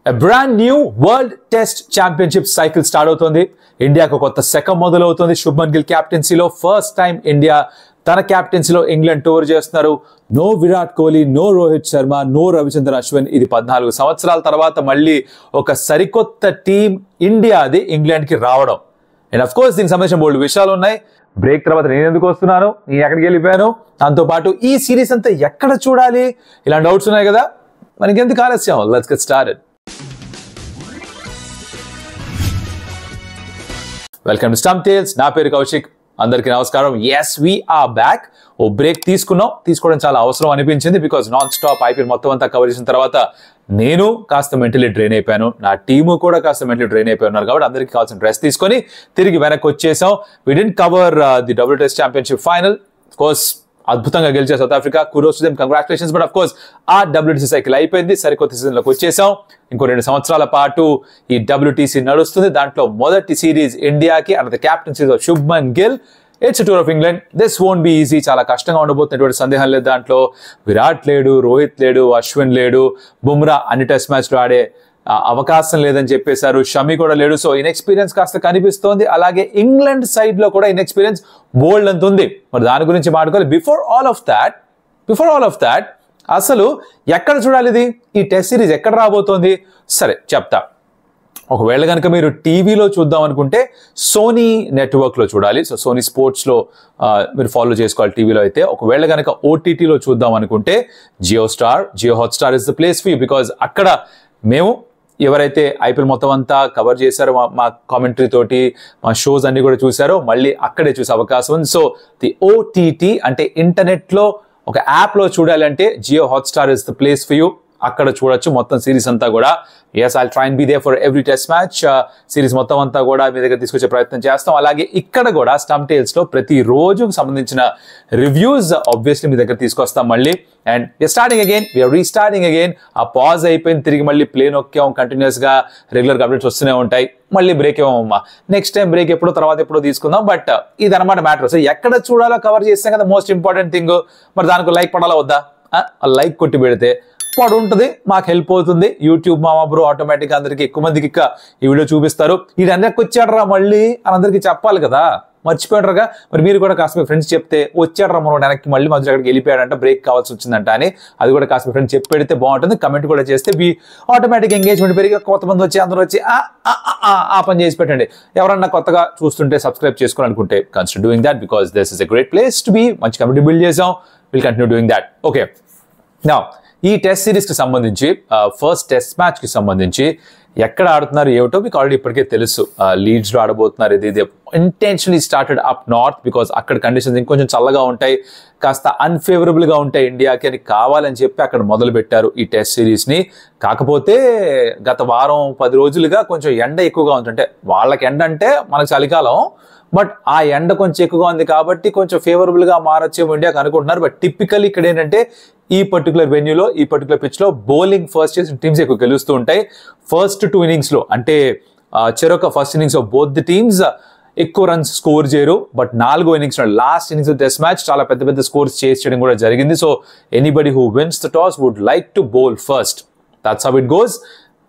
A brand new World Test Championship cycle start అవుతుంది. ఇండియాకు కొత్త శకం మొదలవుతుంది. శుభ్మన్ గిల్ క్యాప్టెన్సీలో ఫస్ట్ టైం ఇండియా తన క్యాప్టెన్సీలో ఇంగ్లాండ్ టూర్ చేస్తున్నారు. No Virat Kohli, no Rohit Sharma, no Ravichandran Ashwin. ఇది 14 సంవత్సరాల తర్వాత మళ్ళీ ఒక సరికొత్త టీం ఇండియాది ఇంగ్లాండ్కి రావడం. అండ్ అఫ్ కోర్స్ దీనికి సంబంధించిన బోల్డ్ విషయాలు ఉన్నాయి. బ్రేక్ తర్వాత నేను ఎందుకు వస్తున్నాను, నేను ఎక్కడికి వెళ్ళిపోయాను, దాంతోపాటు ఈ సిరీస్ అంతా ఎక్కడ చూడాలి, ఇలాంటి డౌట్స్ ఉన్నాయి కదా. మనకి ఎందుకు ఆలస్యం, let's get started. Welcome to stump tales. నా పేరు కౌశిక్. అందరికీ నమస్కారం. Yes we are back. ఓ బ్రేక్ తీసుకోవడం చాలా అవసరం అనిపించింది. బికాజ్ నాన్ స్టాప్ ఐపీఎల్ మొత్తం అంతా కవర్ చేసిన తర్వాత నేను కాస్త మెంటలీ డ్రైన్ అయిపోయాను, నా టీము కూడా కాస్త మెంటలీ డ్రైన్ అయిపోయినారు. కాబట్టి అందరికీ కావాల్సిన రెస్ట్ తీసుకొని తిరిగి వెనక్కి వచ్చేసాం. We didn't cover the W test championship final. Of course అద్భుతంగా గెలిచే South Africa, kudos to them, congratulations. But of course ఆ డబ్ల్యూటీసీ సైకిల్ అయిపోయింది, సరికొత్త సీజన్ లోకి వచ్చేసాం. ఇంకో 2 సంవత్సరాల పాటు ఈ డబ్ల్యూటీసీ నడుస్తుంది. దాంట్లో మొదటి సిరీస్ ఇండియాకి and the captaincy of Shubman Gill. It's tour of England. This won't be easy. చాలా కష్టంగా ఉండబోతున్నటువంటి సందేహం లేదు దాంట్లో. విరాట్ లేడు, రోహిత్ లేడు, అశ్విన్ లేడు, బుమ్రా అన్ని టెస్ట్ మ్యాచ్లు ఆడే అవకాశం లేదని చెప్పేశారు. షమి కూడా లేడు. సో ఇన్ఎక్స్పీరియన్స్ కాస్త కనిపిస్తోంది. అలాగే ఇంగ్లాండ్ సైడ్ లో కూడా ఇన్ఎక్స్పీరియన్స్ బోల్డ్ అంత ఉంది. మరి దాని గురించి మాట్లాడుకోవాలి. బిఫోర్ ఆల్ ఆఫ్ దాట్ అసలు ఎక్కడ చూడాలి ఇది, ఈ టెస్ట్ సిరీస్ ఎక్కడ రాబోతోంది? సరే చెప్తా. ఒకవేళ కనుక మీరు టీవీలో చూద్దాం అనుకుంటే సోనీ నెట్వర్క్లో చూడాలి. సో సోనీ స్పోర్ట్స్లో మీరు ఫాలో చేసుకోవాలి టీవీలో అయితే. ఒకవేళ కనుక ఓటీటీలో చూద్దాం అనుకుంటే Jio Hotstar is the place for you. Because అక్కడ మేము ఎవరైతే ఐపీఎల్ మొత్తం అంతా కవర్ చేశారో, మా కామెంటరీ తోటి మా షోస్ అన్ని కూడా చూసారో, మళ్ళీ అక్కడే చూసే అవకాశం ఉంది. సో ది ఓటీటీ అంటే ఇంటర్నెట్లో ఒక యాప్లో చూడాలి అంటే Jio Hotstar is the place for you. అక్కడ చూడొచ్చు మొత్తం సిరీస్ అంతా కూడా. Yes, I'll try and be there for every test match. Series మొత్తం అంతా కూడా మీ దగ్గర తీసుకొచ్చే ప్రయత్నం చేస్తాం. అలాగే ఇక్కడ కూడా స్టంప్ టేల్స్ లో ప్రతి రోజుకు సంబంధించిన రివ్యూస్ ఆబ్వియస్లీ మీ దగ్గర తీసుకొస్తాం మళ్ళీ. And we are restarting again. ఆ పాజ్ అయిపోయింది, తిరిగి మళ్ళీ ప్లే నొక్కాం. కంటిన్యూస్ గా రెగ్యులర్ అప్డేట్స్ వస్తూనే ఉంటాయి. మళ్ళీ బ్రేక్ ఇవ్వమమ్మా, నెక్స్ట్ టైం బ్రేక్ ఎప్పుడో తర్వాత ఎప్పుడో తీసుకుందాం. బట్ ఇదన్నమాట మ్యాటర్. సో ఎక్కడ చూడాలో కవర్ చేస్తాం కదా, మోస్ట్ ఇంపార్టెంట్ థింగ్. మరి దానికి లైక్ పడాలా వద్దా? లైక్ కొట్టి పెడితే పడు ఉంటుంది, మాకు హెల్ప్ అవుతుంది. యూట్యూబ్ మామా బ్రో ఆటోమేటిక్గా అందరికి ఎక్కువ మందికి ఈ వీడియో చూపిస్తారు. ఇది అందరికి వచ్చాడరా మళ్ళీ అని అందరికీ చెప్పాలి కదా, మర్చిపోయాడరుగా. మరి మీరు కూడా కాస్త మీ ఫ్రెండ్స్ చెప్తే వచ్చాడరా మనం వెనక్కి మళ్ళీ మధ్య అక్కడికి వెళ్ళిపోయాడంట, బ్రేక్ కావాల్సి వచ్చిందంట అని అది కూడా కాస్త మీ ఫ్రెండ్స్ చెప్పి పెడితే బాగుంటుంది. కమెంట్ కూడా చేస్తే ఆటోమేటిక్ ఎంగేజ్మెంట్ పెరిగి కొంతమంది వచ్చి అందరూ వచ్చి ఆ పని చేసి పెట్టండి. ఎవరన్నా కొత్తగా చూస్తుంటే సబ్స్క్రైబ్ చేసుకోవాలనుకుంటే consider doing that, because this is a great place to be. మంచి కమ్యూనిటీ బిల్డ్ చేసాం. Will continue doing that. Okay, now ఈ టెస్ట్ సిరీస్కి సంబంధించి ఫస్ట్ టెస్ట్ మ్యాచ్కి సంబంధించి ఎక్కడ ఆడుతున్నారు ఏమిటో మీకు ఆల్రెడీ ఇప్పటికే తెలుసు. లీడ్స్లో ఆడబోతున్నారు. ఇది intentionally started up north, because అక్కడ కండిషన్స్ ఇంకొంచెం చల్లగా ఉంటాయి, కాస్త అన్ఫేవరబుల్గా ఉంటాయి ఇండియాకి అని కావాలని చెప్పి అక్కడ మొదలు పెట్టారు ఈ టెస్ట్ సిరీస్ని. కాకపోతే గత వారం 10 రోజులుగా కొంచెం ఎండ ఎక్కువగా ఉంది. అంటే వాళ్ళకి ఎండ అంటే మనకు చలికాలం, బట్ ఆ ఎండ కొంచెం ఎక్కువగా ఉంది కాబట్టి కొంచెం ఫేవరబుల్గా మారొచ్చేమో ఇండియాకి అనుకుంటున్నారు. బట్ టిపికల్ ఇక్కడ ఏంటంటే ఈ పర్టికులర్ వెన్యూలో, ఈ పర్టికులర్ పిచ్లో బౌలింగ్ ఫస్ట్ చేసిన టీమ్స్ ఎక్కువ గెలుస్తూ ఉంటాయి. ఫస్ట్ 2 innings లో అంటే చెరొక first innings of both the teams ఎక్కువ రన్స్ స్కోర్ చేయరు. బట్ 4వ innings last innings of test match చాలా పెద్ద పెద్ద స్కోర్స్ చేయడం కూడా జరిగింది. So anybody who wins the toss would like to bowl first. That's how it goes.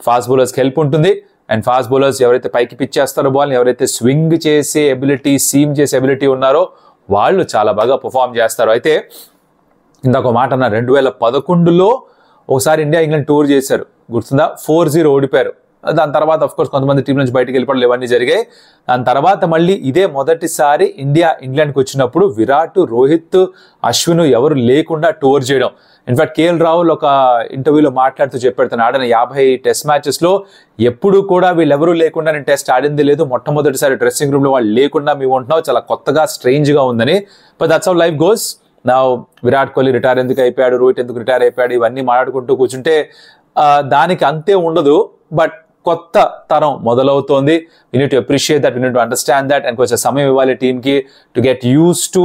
Fast బౌలర్స్కి హెల్ప్ ఉంటుంది. అండ్ ఫాస్ట్ బౌలర్స్ ఎవరైతే పైకి పిచ్ చేస్తారో బాల్ని, ఎవరైతే స్వింగ్ చేసే ఎబిలిటీ, సీమ్ చేసే ఎబిలిటీ ఉన్నారో వాళ్ళు చాలా బాగా పర్ఫామ్ చేస్తారు. అయితే ఇందాక మాట అన్న 2011లో ఒకసారి ఇండియా ఇంగ్లాండ్ టూర్ చేశారు, గుర్తుందా? 4-0 ఓడిపోయారు. దాని తర్వాత అఫ్ కోర్స్ కొంతమంది టీం నుంచి బయటకు వెళ్ళిపోవడం ఇవన్నీ జరిగాయి. దాని తర్వాత మళ్ళీ ఇదే మొదటిసారి ఇండియా ఇంగ్లాండ్కి వచ్చినప్పుడు విరాట్, రోహిత్, అశ్విన్ ఎవరు లేకుండా టూర్ చేయడం. ఇన్ఫాక్ట్ కేఎల్ రాహుల్ ఒక ఇంటర్వ్యూలో మాట్లాడుతూ చెప్పాడు, తను ఆడిన 50 టెస్ట్ మ్యాచెస్లో ఎప్పుడు కూడా వీళ్ళెవరూ లేకుండా నేను టెస్ట్ ఆడింది లేదు, మొట్టమొదటిసారి డ్రెస్సింగ్ రూమ్లో వాళ్ళు లేకుండా మేము ఉంటున్నావు, చాలా కొత్తగా స్ట్రేంజ్గా ఉందని. But that's how life goes. నా విరాట్ కోహ్లీ రిటైర్ ఎందుకు అయిపోయాడు, రోహిత్ ఎందుకు రిటైర్ అయిపోయాడు, ఇవన్నీ మాట్లాడుకుంటూ కూర్చుంటే దానికి అంతే ఉండదు. బట్ కొత్త తరం మొదలవుతోంది. We need to appreciate that, we need to understand that. And కొంచెం సమయం ఇవ్వాలి టీంకి to get used to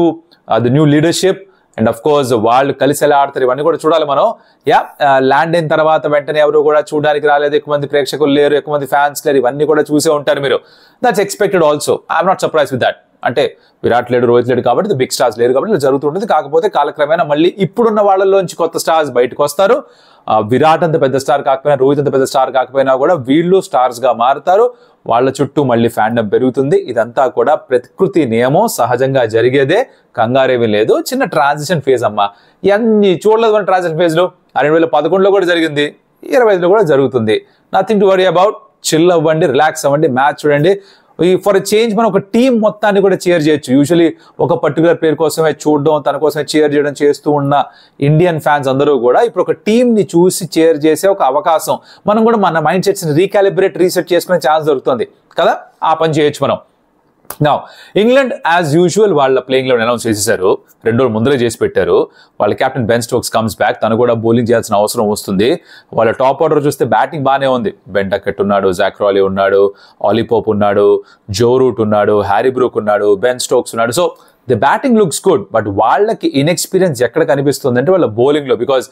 the new leadership. And of course వాళ్ళు కలిసి ఎలా ఆడతారు ఇవన్నీ కూడా చూడాలి మనం. ల్యాండ్ అయిన తర్వాత వెంటనే ఎవరు కూడా చూడడానికి రాలేదు, ఎక్కువ మంది ప్రేక్షకులు లేరు, ఎక్కువ మంది ఫ్యాన్స్ లేరు, ఇవన్నీ కూడా చూసే ఉంటారు మీరు. That's expected also. I'm not surprise with that. అంటే విరాట్ లేడు, రోహిత్ లేడు కాబట్టి బిగ్ స్టార్స్ లేరు కాబట్టి ఇలా జరుగుతుంటుంది. కాకపోతే కాలక్రమేణా మళ్ళీ ఇప్పుడున్న వాళ్ళలోంచి కొత్త స్టార్స్ బయటకు వస్తారు. విరాట్ అంత పెద్ద స్టార్ కాకపోయినా, రోహిత్ అంత పెద్ద స్టార్ కాకపోయినా కూడా వీళ్ళు స్టార్స్ గా మారుతారు. వాళ్ళ చుట్టూ మళ్ళీ ఫ్యాండమ్ పెరుగుతుంది. ఇదంతా కూడా ప్రకృతి నియమం, సహజంగా జరిగేదే, కంగారేమీ లేదు. చిన్న ట్రాన్సిషన్ ఫేజ్ అమ్మా. ఇవన్నీ చూడలేదు మన ట్రాన్సిషన్ ఫేజ్ లో. 2011లో కూడా జరిగింది, 2025లో కూడా జరుగుతుంది. Nothing to worry about. Chill అవ్వండి, రిలాక్స్ అవ్వండి, మ్యాచ్ చూడండి. ఫర్ ఎ చేంజ్ మనం ఒక టీం మొత్తాన్ని కూడా చేర్ చేయొచ్చు. యూజువలీ ఒక పర్టికులర్ ప్లేయర్ కోసమే చూడడం, తన కోసమే చేర్ చేయడం చేస్తూ ఉన్న ఇండియన్ ఫ్యాన్స్ అందరూ కూడా ఇప్పుడు ఒక టీంని చూసి చేర్ చేసే ఒక అవకాశం, మనం కూడా మన మైండ్ సెట్స్ని రీసెట్ చేసుకునే ఛాన్స్ దొరుకుతుంది కదా. ఆ పని చేయొచ్చు మనం. నా ఇంగ్లాండ్ యాజ్ యూజువల్ వాళ్ళ ప్లేయింగ్ లెవెన్ అనౌన్స్ చేసేసారు. 2 రోజులు ముందరే చేసి పెట్టారు. వాళ్ళ captain Ben Stokes comes back. తను కూడా బౌలింగ్ చేయాల్సిన అవసరం వస్తుంది. వాళ్ళ టాప్ ఆర్డర్ చూస్తే బ్యాటింగ్ బాగానే ఉంది. బెన్ డకెట్ ఉన్నాడు, జాక్ రాలీ ఉన్నాడు, ఆలీ పోప్ ఉన్నాడు, జో రూట్ ఉన్నాడు, హ్యారీ బ్రూక్ ఉన్నాడు, బెన్ స్టోక్స్ ఉన్నాడు. So the batting looks good. But వాళ్ళకి ఇన్ఎక్స్పీరియన్స్ ఎక్కడ కనిపిస్తుంది అంటే వాళ్ళ బౌలింగ్ లో. బికాజ్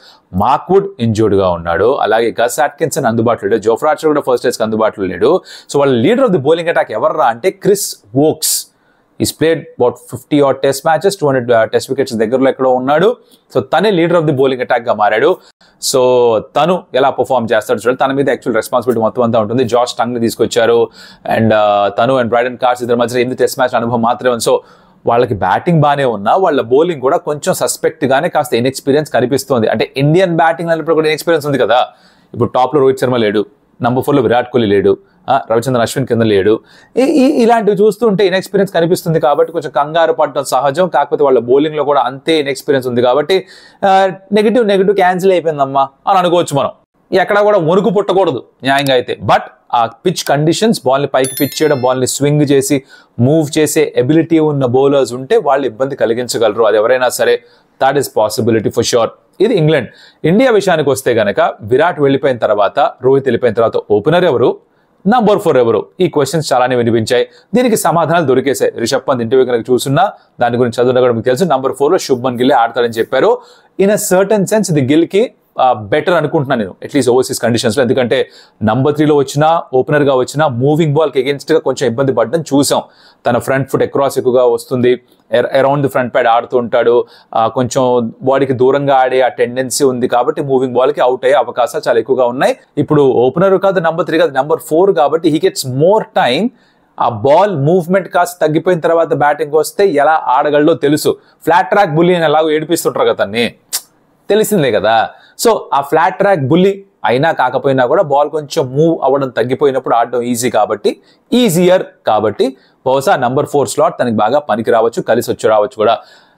మార్క్వుడ్ ఇంజూర్డ్ గా ఉన్నాడు, అలాగే గస్ అట్కిన్సన్ అందుబాటులో లేడు, జోఫ్రా ఆర్చర్ కూడా ఫస్ట్ టెస్ట్ అందుబాటులో లేడు. సో వాళ్ళ leader of the bowling attack ఎవర్రా అంటే Chris Woakes. Is played about 50 odd test matches, 200 test wickets దగ్గరలో ఎక్కడో ఉన్నాడు. సో తనే leader of the bowling attack గా మారాడు. సో తను ఎలా పర్ఫార్మ్ చేస్తాడు చూడాలి. తన మీద యాక్చువల్ రెస్పాన్సిబిలిటీ మొత్తం అంతా ఉంటుంది. జాష్ టంగ్ ని తీసుకొచ్చారు. అండ్ తను అండ్ బ్రైడన్ కార్స్ ఇద్దరి మధ్య 8 టెస్ట్ మ్యాచ్ అనుభవం మాత్రమే. సో వాళ్ళకి బ్యాటింగ్ బాగానే ఉన్నా వాళ్ళ బౌలింగ్ కూడా కొంచెం సస్పెక్ట్ గానే కాస్త ఇన్ఎక్స్పీరియన్స్ కనిపిస్తుంది. అంటే ఇండియన్ బ్యాటింగ్ అన్నప్పుడు కూడా ఇన్ఎక్స్పీరియన్స్ ఉంది కదా. ఇప్పుడు టాప్ లో రోహిత్ శర్మ లేడు, నంబర్ 4లో విరాట్ కోహ్లీ లేడు, రవిచంద్రన్ అశ్విన్ కింద లేడు. ఇలాంటివి చూస్తుంటే ఇన్ఎక్స్పీరియన్స్ కనిపిస్తుంది కాబట్టి కొంచెం కంగారు పడటం సహజం. కాకపోతే వాళ్ళ బౌలింగ్ లో కూడా అంతే ఇన్ఎక్స్పీరియన్స్ ఉంది కాబట్టి నెగిటివ్ క్యాన్సిల్ అయిపోయిందమ్మా అని అనుకోవచ్చు మనం. ఎక్కడా కూడా వణుకు పుట్టకూడదు న్యాయంగా అయితే. బట్ ఆ పిచ్ కండిషన్స్, బాల్ని పైకి పిచ్ చేయడం, బాల్ని స్వింగ్ చేసి మూవ్ చేసే ఎబిలిటీ ఉన్న బౌలర్స్ ఉంటే వాళ్ళు ఇబ్బంది కలిగించగలరు. అది ఎవరైనా సరే, that is possibility for sure. ఇది ఇంగ్లాండ్. ఇండియా విషయానికి వస్తే గనక విరాట్ వెళ్ళిపోయిన తర్వాత, రోహిత్ వెళ్ళిపోయిన తర్వాత ఓపెనర్ ఎవరు, నంబర్ 4 ఎవరు? ఈ క్వశ్చన్స్ చాలానే వినిపించాయి. దీనికి సమాధానాలు దొరికేశాయి. రిషబ్ పంత్ ఇంటర్వ్యూ కనుక చూస్తున్నా దాని గురించి చదువున్నా కూడా మీకు తెలుసు. నంబర్ 4లో శుభ్మన్ గిల్ ఆడతాడని చెప్పారు. ఇన్ అ సర్టన్ సెన్స్ ఇది గిల్ కి బెటర్ అనుకుంటున్నాను నేను, అట్లీస్ట్ ఓవర్సీస్ కండిషన్స్ లో. ఎందుకంటే నంబర్ 3లో వచ్చినా, ఓపెనర్ గా వచ్చినా మూవింగ్ బాల్ కి అగేన్స్ట్ గా కొంచెం ఇబ్బంది పడడం చూసాం. తన ఫ్రంట్ ఫుట్ అక్రాస్ ఎక్కువగా వస్తుంది, అరౌండ్ ది ఫ్రంట్ ప్యాడ్ ఆడుతూ ఉంటాడు, కొంచెం బాడీకి దూరంగా ఆడే ఆ టెండెన్సీ ఉంది కాబట్టి మూవింగ్ బాల్ కి అవుట్ అయ్యే అవకాశాలు చాలా ఎక్కువగా ఉన్నాయి. ఇప్పుడు ఓపెనర్ కాదు, నంబర్ 3 కాదు, నంబర్ 4 కాబట్టి హీ గెట్స్ మోర్ టైం. ఆ బాల్ మూవ్మెంట్ కాస్త తగ్గిపోయిన తర్వాత బ్యాటింగ్ వస్తే ఎలా ఆడగలడో తెలుసు. ఫ్లాట్ ట్రాక్ బుల్లీ అని ఎలాగో ఏడిపిస్తుంటారు కదా, తన్ని తెలిసిందే కదా. సో ఆ ఫ్లాట్ ట్రాక్ బుల్లీ అయినా కాకపోయినా కూడా బాల్ కొంచెం మూవ్ అవ్వడం తగ్గిపోయినప్పుడు ఆడడం ఈజియర్ కాబట్టి బహుశా నంబర్ 4 స్లాట్ తనకి బాగా పనికి రావచ్చు, కలిసి రావచ్చు కూడా.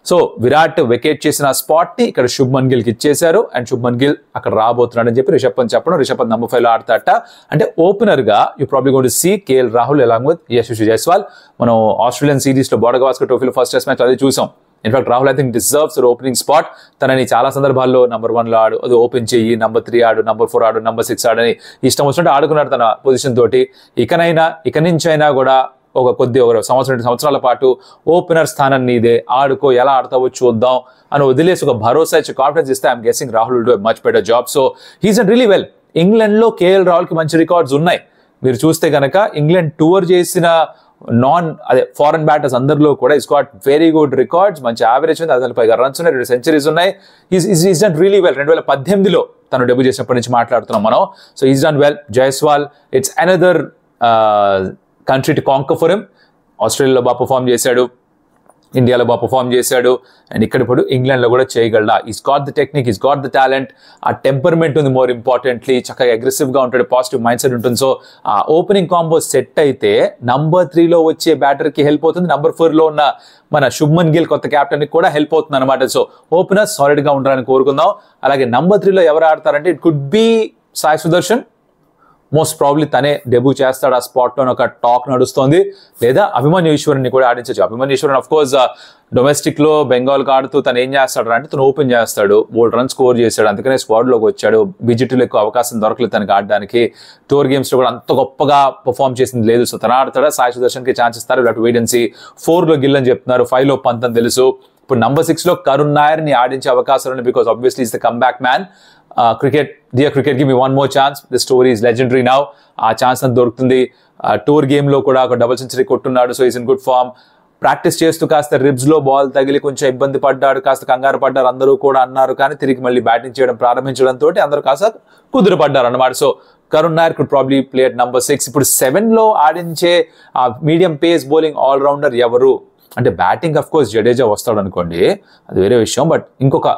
సో విరాట్ వికెట్ చేసిన స్పాట్ ని ఇక్కడ శుభ్మన్ గిల్ కి ఇచ్చేశారు. అండ్ శుభ్మన్ గిల్ అక్కడ రాబోతున్నాడు అని చెప్పి రిషబ్ పంత్ చెప్పడం. రిషబ్ పంత్ నంబర్ 5లో ఆడతాట. అంటే ఓపెనర్ గా you probably going to see K L Rahul along with Yashasvi Jaiswal. మనం ఆస్ట్రేలియన్ సిరీస్ లో బోర్డర్ గవాస్కర్ ట్రోఫీలో ఫస్ట్ టెస్ట్ మ్యాచ్ అది చూసాం. In fact Rahul I think deserves opening spot. తనని చాలా సందర్భాల్లో నంబర్ 1లో ఆడు, అది ఓపెన్ చెయ్యి, నంబర్ 3 ఆడు, నంబర్ 4 ఆడు, నంబర్ 6 ఆడని ఇష్టం వచ్చినట్టు ఆడుకున్నాడు తన పొజిషన్ తోటి. ఇక నుంచైనా కూడా ఒక సంవత్సరాల పాటు ఓపెనర్ స్థానం నీదే, ఆడుకో, ఎలా ఆడతావో చూద్దాం అని వదిలేసి ఒక భరోసా ఇచ్చి కాన్ఫిడెన్స్ ఇస్తే I'm guessing Rahul will do a much better job. So he's done really well. England లో కేఎల్ రాహుల్ కి మంచి రికార్డ్స్ ఉన్నాయి. మీరు చూస్తే గనక ఇంగ్లాండ్ టూర్ చేసిన ఫారెన్ బ్యాటర్స్ అందరిలో కూడా is got very good records. మంచి యావరేజ్ ఉంది, 1000 పైగా రన్స్ ఉన్నాయి, 2 సెంచరీస్ ఉన్నాయి. Is done really well. 2018లో తను డెబ్యూ చేసినప్పటి నుంచి మాట్లాడుతున్నాం మనం. So is done well. Jaiswal, it's another country to conquer for him. ఆస్ట్రేలియాలో బాగా పర్ఫామ్ చేశాడు, ఇండియాలో బాగా పర్ఫామ్ చేశాడు, అండ్ ఇక్కడ ఇప్పుడు ఇంగ్లాండ్లో కూడా చేయగలడా. Is got the technique, is got the talent, ఆ టెంపర్మెంట్ ఉంది. మోర్ ఇంపార్టెంట్లీ చక్కగా అగ్రెసివ్గా ఉంటాడు, పాజిటివ్ మైండ్ సెట్ ఉంటుంది. సో ఆ ఓపెనింగ్ కాంబో సెట్ అయితే నంబర్ 3లో వచ్చే బ్యాటర్కి హెల్ప్ అవుతుంది. నంబర్ 4లో ఉన్న మన శుభ్మన్ గిల్ కొత్త క్యాప్టెన్కి కూడా హెల్ప్ అవుతుంది అనమాట. సో ఓపెనర్ సాలిడ్గా ఉండాలని కోరుకుందాం. అలాగే నంబర్ 3లో ఎవరు ఆడతారంటే it could be Sai Sudharsan. Most probably తనే డెబ్యూ చేస్తాడు ఆ స్పాట్లో ఒక టాక్ నడుస్తోంది. లేదా అభిమన్యు ఈశ్వరుని కూడా ఆడించవచ్చు. Abhimanyu Easwaran of course domestic లో బెంగాల్కి ఆడుతూ తను ఏం చేస్తాడు అంటే తను ఓపెన్ చేస్తాడు, 3 runs స్కోర్ చేశాడు, అందుకనే స్క్వాడ్ లోకి వచ్చాడు. బీజేటీలో ఎక్కువ అవకాశం దొరకలేదు తనకి ఆడడానికి. టూర్ గేమ్స్ లో కూడా అంత గొప్పగా పర్ఫామ్ చేసింది లేదు. సో తను ఆడతాడా, సాయి సుదర్శన్ కి ఛాన్స్ ఇస్తారు. ఇలా వెయిట్ అండ్ సీ. 4లో గిల్ అని చెప్తున్నారు, 5లో పంత్ అని తెలుసు. ఇప్పుడు నంబర్ 6లో కరుణ్ నాయర్ ని ఆడించే అవకాశాలు ఉన్నాయి. Because obviously is the come back man. Dear cricket, give me one more chance. The story is legendary now. ఆ ఛాన్స్ అంత దొరుకుతుంది. టూర్ గేమ్ లో కూడా ఒక డబుల్ సెంచరీ కొట్టున్నాడు. So is in good form. Practice చేస్తూ కాస్త రిబ్స్లో బాల్ తగిలి కొంచెం ఇబ్బంది పడ్డాడు, కాస్త కంగారు పడ్డారు అందరూ కూడా అన్నారు. కానీ తిరిగి మళ్ళీ బ్యాటింగ్ చేయడం ప్రారంభించడంతో అందరూ కాస్త కుదిరిపడ్డారు అన్నమాట. So Karun Nair could probably play at number 6. ఇప్పుడు 7లో ఆడించే ఆ మీడియం పేస్ బౌలింగ్ ఆల్రౌండర్ ఎవరు అంటే బ్యాటింగ్ అఫ్ కోర్స్ జడేజా వస్తాడు అనుకోండి, అది వేరే విషయం. బట్ ఇంకొక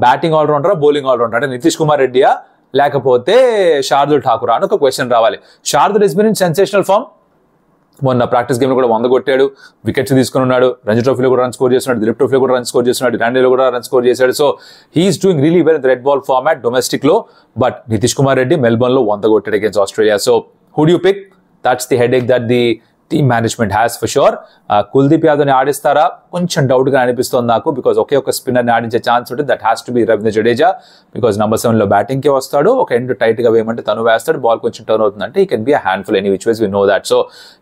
బ్యాటింగ్ ఆల్రౌండరా బౌలింగ్ ఆల్రౌండర్ అంటే నితీష్ కుమార్ రెడ్డియా లేకపోతే శార్దుల్ ఠాకూర్ అని ఒక క్వశ్చన్ రావాలి. Shardul is been in sensational form. మొన్న ప్రాక్టీస్ గేమ్ లో కూడా 100 కొట్టాడు, వికెట్స్ తీసుకుని ఉన్నాడు, రంజీ ట్రోఫీలో కూడా రన్ స్కోర్ చేస్తున్నాడు, దిలీప్ ట్రోఫీలో కూడా రన్ స్కోర్ చేస్తున్నాడు, రండీలో కూడా రన్ స్కోర్ చేశాడు. So he is doing really well in red ball format domestic లో. బట్ నితీష్ కుమార్ రెడ్డి మెల్బర్న్ లో 100 కొట్టాడు against Australia. So who do you pick? That's the headache that the team management has for sure. Kuldeep యాదవ్ని ఆడిస్తారా కొంచెం డౌట్గా అనిపిస్తుంది నాకు, బికాజ్ ఒకే ఒక స్పిన్నర్ని ఆడించే ఛాన్స్ ఉంటుంది. That has to be Ravindra Jadeja, because number 7లో బ్యాటింగ్కి వస్తాడు, ఒక ఎండ్ టైట్గా వేయమంటే తను వేస్తాడు, బాల్ కొంచెం టర్న్ అవుతుందంటే ఈ can be a handful any which ways we know that. So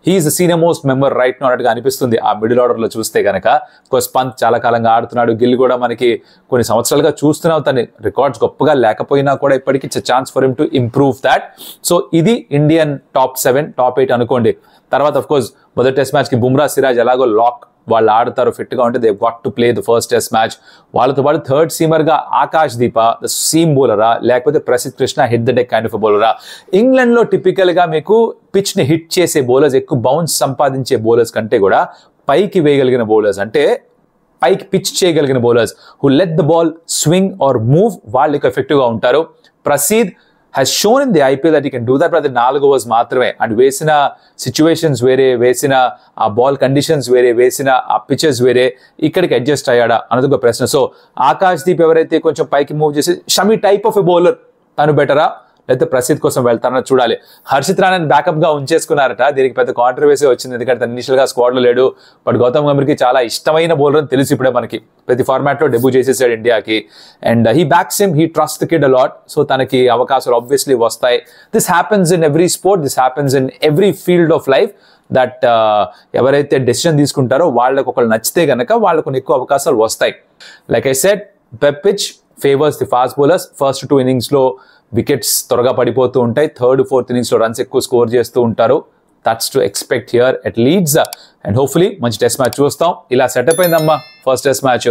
he's the senior most member right no అన్నట్టుగా అనిపిస్తుంది ఆ మిడిల్ ఆర్డర్లో చూస్తే కనుక. కోర్స్ పంత్ చాలా కాలంగా ఆడుతున్నాడు, గిల్ కూడా మనకి కొన్ని సంవత్సరాలుగా చూస్తున్నాం, తన రికార్డ్స్ గొప్పగా లేకపోయినా కూడా ఇప్పటికీ it's chance for him to improve that. So ఇది ఇండియన్ టాప్ 7, టాప్ 8 అనుకోండి. తర్వాత అఫ్ కోర్స్ మొదటి టెస్ట్ మ్యాచ్కి బుమ్రా సిరాజ్ ఎలాగో లాక్, వాళ్ళు ఆడతారు ఫిట్గా ఉంటే they got to play the first test match. వాళ్ళతో పాటు థర్డ్ సీమర్గా ఆకాష్ దీప ద సీమ్ బౌలరా లేకపోతే Prasidh Krishna hit the deck kind of బౌలరా. ఇంగ్లాండ్లో టిపికల్గా మీకు పిచ్ని హిట్ చేసే బౌలర్స్, ఎక్కువ బౌన్స్ సంపాదించే బౌలర్స్ కంటే కూడా పైకి వేయగలిగిన బౌలర్స్ అంటే పైకి పిచ్ చేయగలిగిన bowlers who let the ball swing or move వాళ్ళకి ఎఫెక్టివ్గా ఉంటారు. Prasidh has shown in the IPL that he can do that, but the 4 overs మాత్రమే. అండ్ వేసిన సిచ్యువేషన్స్ వేరే, వేసిన ఆ బాల్ కండిషన్స్ వేరే, వేసిన ఆ పిచెస్ వేరే, ఇక్కడికి అడ్జస్ట్ అయ్యాడా అన్నది ఒక ప్రశ్న. సో ఆకాష్ దీప్ ఎవరైతే కొంచెం పైకి మూవ్ చేసి Shami type of a bowler, తను బెటరా లేకపోతే ప్రసిద్ధ్ కోసం వెళ్తారని చూడాలి. హర్షిత్ రాణాని బ్యాకప్గా ఉంచేసుకున్నారట, దీనికి పెద్ద కాంట్రవర్సీ వచ్చింది ఎందుకంటే తను ఇనిషియల్గా స్క్వాడ్లో లేడు. బట్ గౌతమ్ గంభీర్కి చాలా ఇష్టమైన బౌలర్ అని తెలిసి ఇప్పుడే మనకి ప్రతి ఫార్మాట్లో డెబ్యూ చేసేసాడు ఇండియాకి. And he backs him, he trust the kid a lot. So తనకి అవకాశాలు ఆబ్వియస్లీ వస్తాయి. This happens in every sport, this happens in every field of life. That ఎవరైతే డెసిషన్ తీసుకుంటారో వాళ్ళకి ఒకళ్ళు నచ్చితే కనుక వాళ్ళకు కొన్ని ఎక్కువ అవకాశాలు వస్తాయి. Like I said, web pitch favours the fast bowlers. First 2 innings wickets త్వరగా పడిపోతూ ఉంటాయి, థర్డ్ 4th innings రన్స్ ఎక్కువ స్కోర్ చేస్తూ ఉంటారు. That's to expect here at leads. And hopefully మంచి టెస్ట్ మ్యాచ్ చూస్తాం. ఇలా సెటప్ అయిందమ్మా ఫస్ట్ టెస్ట్ మ్యాచ్.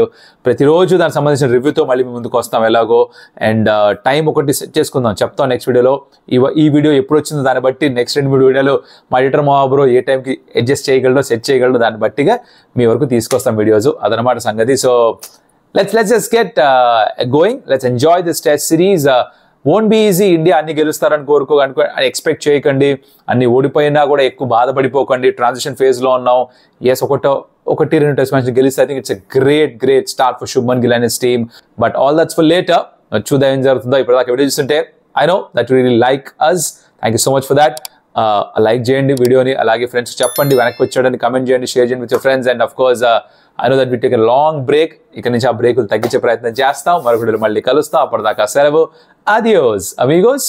ప్రతిరోజు దానికి సంబంధించిన రివ్యూతో మళ్ళీ మీ ముందుకు వస్తాం ఎలాగో. అండ్ టైం ఒకటి సెట్ చేసుకుందాం, చెప్తాం నెక్స్ట్ వీడియోలో. ఈ వీడియో ఎప్పుడు వచ్చిందో దాన్ని బట్టి నెక్స్ట్ 2 వీడియోలు మా ఎడిటర్ మహాబ్రో ఏ టైంకి అడ్జస్ట్ చేయగలడో, సెట్ చేయగలడో దాన్ని బట్టిగా మీ వరకు తీసుకొస్తాం వీడియోస్. అదనమాట సంగతి. So let's just get going. Let's enjoy this test series. Won't be easy. India అన్ని గెలుస్తారని ఎక్స్పెక్ట్ చేయకండి. అన్ని ఓడిపోయినా కూడా ఎక్కువ బాధపడిపోకండి. ట్రాన్సిషన్ ఫేజ్లో ఉన్నాం. ఎస్, 1-2 టెస్ట్ మ్యాచ్ గెలిస్తే I think it's a great start for Shubman Gill and his team. But all that's for later. చూద్దాం ఏం జరుగుతుందో. ఇప్పటిదాకా వీడియో చూస్తుంటే I know that you really like us. Thank you so much for that. Like చేయండి వీడియోని, అలాగే friends చెప్పండి వెనక్కి వచ్చాడని, కమెంట్ చేయండి, షేర్ చేయండి with your friends. And of course I know that we take a long break. ఇక్కడ నుంచి ఆ బ్రేకులు తగ్గించే ప్రయత్నం చేస్తాం. మరొకటి మళ్ళీ కలుస్తాం. అప్పటిదాకా సెలవు. Adios, amigos.